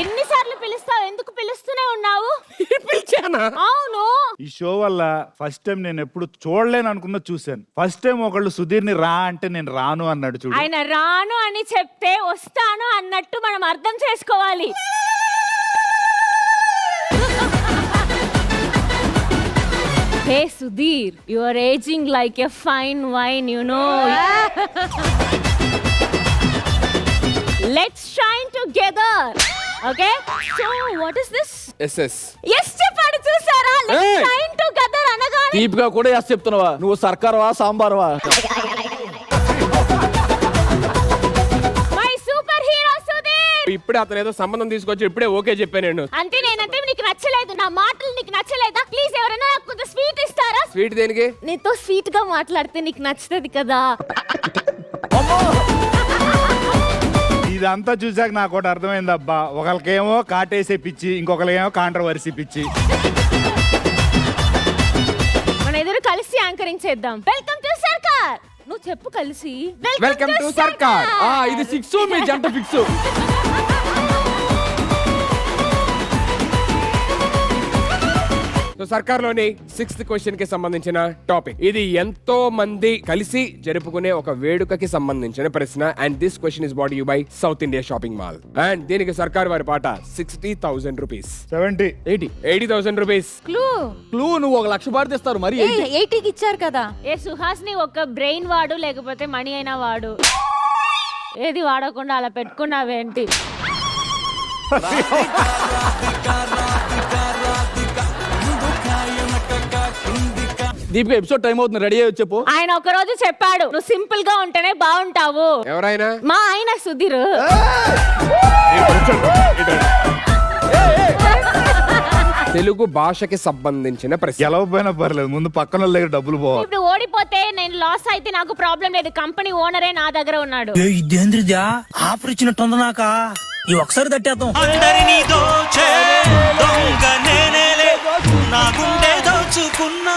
ఎన్నిసార్లు పిలుస్తావు? ఎందుకు పిలుస్తూనే ఉన్నావు? అవును. ఈ షో వల్ల ఫస్ట్ టైం నేను ఎప్పుడు చూడలేను అనుకున్నా చూశాను. ఫస్ట్ టైం ఒకళ్ళు సుధీర్ ని రా అంటే నేను రాను అన్నాడు చూడు. ఆయన రాను అని చెప్తే వస్తాను అన్నట్టు మనం అర్థం చేసుకోవాలి. Hey Sudhir, you are aging like a fine wine, you know. Let's shine together. Okay? So what is this? SS. Yes, చెప్పాడు చూసారా? Let's shine together అనగానే డీప్ గా కూడా ఎస్ చెప్తున్నావా? నువ్వు సర్కార్వా సాంబార్వా? My super hero Sudheer. ఇప్పుడే అతను ఏదో సంబంధం తీసుకొచ్చి ఇప్పుడే ఓకే చెప్పాను నేను. అంటే నేనంటే నీకు నచ్చలేదు, నా మాటలు నీకు నచ్చలేదా? ప్లీజ్ ఎవరైనా నాకు కొంచెం స్వీట్ ఇస్తారా? స్వీట్ దేనికి? నీతో స్వీట్ గా మాట్లాడితే నీకు నచ్చుతుంది కదా. ఇదంతా చూసాక నాకు ఒకటి అర్థమైంది అబ్బా. ఒకరికేమో కాటేసే పిచ్చి, ఇంకొకరికేమో కాంట్రవర్సీ పిచ్చి. మన ఎదురు కలిసి యాంకరింగ్ చేద్దాం. వెల్కమ్ టు సర్కార్. నువ్వు చెప్పు కలిసి. వెల్కమ్ టు సర్కార్. ఇది 6 మీ జంట ఫిక్స్. సో సర్కార్లోని 6th క్వశ్చన్ కి సంబంధించిన టాపిక్ ఇది. ఎంతో మంది కలిసి జరుపుకునే ఒక వేడుకకి సంబంధించిన ప్రశ్న. And this question is bought you by south India shopping mall. And దీనికి సర్కార్ వారి పాట 60,000 రూపీస్. 80,000 రూపీస్. క్లూ నువ్వు 1,00,000 పాడితే ఇస్తారు మరి. 80కి ఇచ్చారు కదా. ఏ సుహాస్ని ఒక బ్రెయిన్ వాడు లేకపోతే మనీ అయినా వాడు. ఏది వాడకుండా అలా పెట్టుకున్నావేంటి? దీపిక ఎపిసోడ్ టైం అవుతుంది, రెడీ అయ్యి చెప్పు. ఆయన ఒక రోజు చెప్పాడు నువ్వు సింపుల్ గా ఉంటేనే బాగుంటావు. ఎవరైనా? మా ఆయన సుధీర్. తెలుగు భాషకి సంబంధించిన ప్రశ్న. గెలవపోయినా పర్లేదు, ముందు పక్కన వాళ్ళ దగ్గర డబ్బులు పోవాలి. ఇప్పుడు ఓడిపోతే నేను లాస్ అయితే నాకు ప్రాబ్లం లేదు. కంపెనీ ఓనరే నా దగ్గర ఉన్నాడు. ఇదేంద్రిదా ఆఫర్ ఇచ్చినట్టుంది నాక. ఈ ఒకసారి తట్టేద్దాం. అందరినీ దోచే దొంగ నేనేలే, నా గుండె దోచుకున్నా